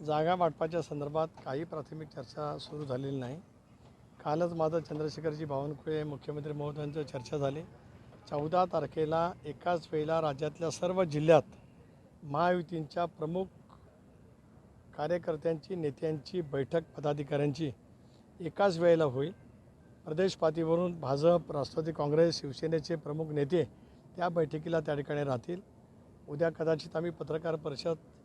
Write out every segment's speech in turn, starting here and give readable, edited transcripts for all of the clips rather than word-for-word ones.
जागा वाटपाच्या संदर्भात काही प्राथमिक चर्चा सुरू झालेली नाही। कालच माझं चंद्रशेखरजी बावनकुळे मुख्यमंत्री महोदयांची चर्चा झाली। 14 तारखेला एकाच वेळेला राज्यातल्या सर्व जिल्ह्यात महायुतींच्या प्रमुख कार्यकर्त्यांची नेत्यांची बैठक पदाधिकाऱ्यांची एकाच वेळेला होईल। प्रदेश पातळीवरून भाजप, राष्ट्रवादी काँग्रेस, शिवसेनेचे प्रमुख नेते त्या बैठकीला त्या ठिकाणी राहतील। उद्या कदाचित आम्ही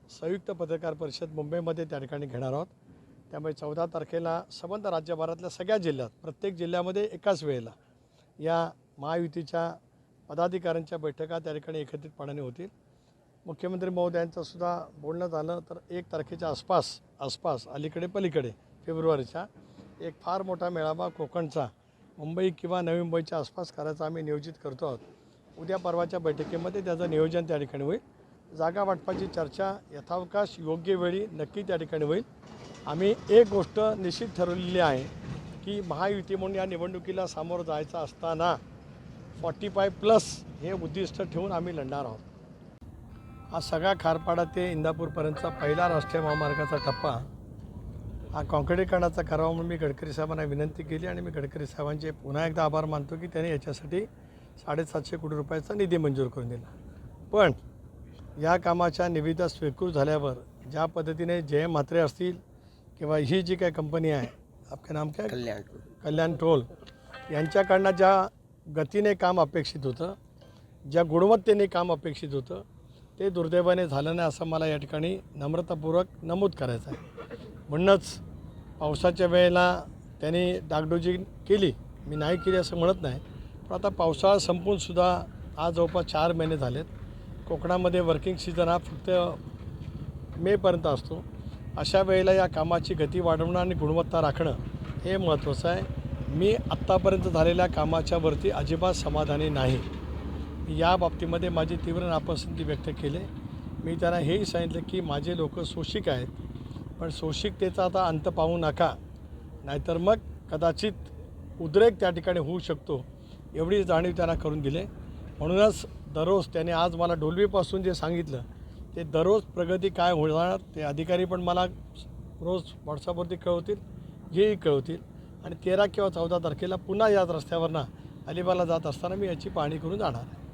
संयुक्त पत्रकार परिषद मुंबईमध्ये त्या ठिकाणी घेणार आहोत। त्यामुळे 14 तारखेला संबंध राज्यभरातल्या सगळ्या जिल्ह्यात प्रत्येक जिल्ह्यामध्ये एकाच वेळेला या महायुतीच्या पदाधिकाऱ्यांच्या बैठका त्या ठिकाणी एकत्रितपणाने होतील। मुख्यमंत्री महोदयांचं सुद्धा बोलणं झालं तर 1 तारखेच्या आसपास अलीकडे पलीकडे फेब्रुवारीच्या एक फार मोठा मेळावा कोकणचा मुंबई किंवा नवी मुंबईच्या आसपास करायचा आम्ही नियोजित करतो आहोत। उद्या परवाच्या बैठकीमध्ये त्याचं नियोजन त्या ठिकाणी होईल। जागा वाटपाची चर्चा यथावकाश योग्य वेळी नक्की त्या ठिकाणी होईल। आम्ही एक गोष्ट निश्चित ठरवलेली आहे की महायुती म्हणून या निवडणुकीला सामोरं जायचं असताना 45+ हे उद्दिष्ट ठेवून आम्ही लढणार आहोत। हा सगळा खारपाडा ते इंदापूरपर्यंतचा पहिला राष्ट्रीय महामार्गाचा टप्पा हा काँक्रिटीकरणाचा करावा म्हणून मी गडकरी साहेबांना विनंती केली आणि मी गडकरी साहेबांचे पुन्हा एकदा आभार मानतो की त्यांनी याच्यासाठी 750 कोटी रुपयाचा निधी मंजूर करून दिला। पण या कामाच्या निविदा स्वीकृत झाल्यावर ज्या पद्धतीने जयम म्हात्रे असतील किंवा ही जी काही कंपनी आहे आपके नाम काय कल्याण टोल यांच्याकडनं ज्या गतीने काम अपेक्षित होतं, ज्या गुणवत्तेने काम अपेक्षित होतं ते दुर्दैवाने झालं नाही असं मला या ठिकाणी नम्रतापूर्वक नमूद करायचं आहे। म्हणूनच पावसाच्या वेळेला त्यांनी डागडुजी केली, मी नाही केली असं म्हणत नाही, पण आता पावसाळा संपूनसुद्धा आज जवळपास 4 महिने झालेत। कोकणामध्ये वर्किंग सीझन हा फक्त मेपर्यंत असतो। अशा वेळेला या कामाची गती वाढवणं आणि गुणवत्ता राखणं हे महत्त्वाचं आहे। मी आत्तापर्यंत झालेल्या कामाच्या वरती अजिबात समाधानी नाही। या बाबतीमध्ये माझी तीव्र नापसंती व्यक्त केली। मी त्यांना हेही सांगितलं की माझे लोक शोषिक आहेत, पण शोषिकतेचा आता अंत पाहू नका, नाहीतर मग कदाचित उद्रेक त्या ठिकाणी होऊ शकतो, एवढी जाणीव त्यांना करून दिले। म्हणूनच दररोज त्याने आज मला डोलवीपासून जे सांगितलं ते दररोज प्रगती काय होणार ते अधिकारी पण मला रोज व्हॉट्सअपवरती कळवतील, हेही कळवतील आणि 13 किंवा 14 तारखेला पुन्हा याच रस्त्यावरनं अलिबागला जात असताना मी याची पाहणी करून जाणार आहे।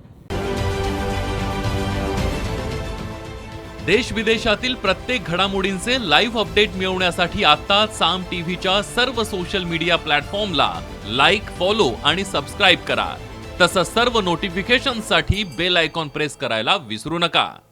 देश विदेशातील प्रत्येक घडामोडींचे लाईव्ह अपडेट मिळवण्यासाठी आता साम टीव्हीच्या सर्व सोशल मीडिया प्लॅटफॉर्मला लाईक, फॉलो आणि सबस्क्राईब करा। तसंच सर्व नोटिफिकेशनसाठी बेल आयकॉन प्रेस करायला विसरू नका।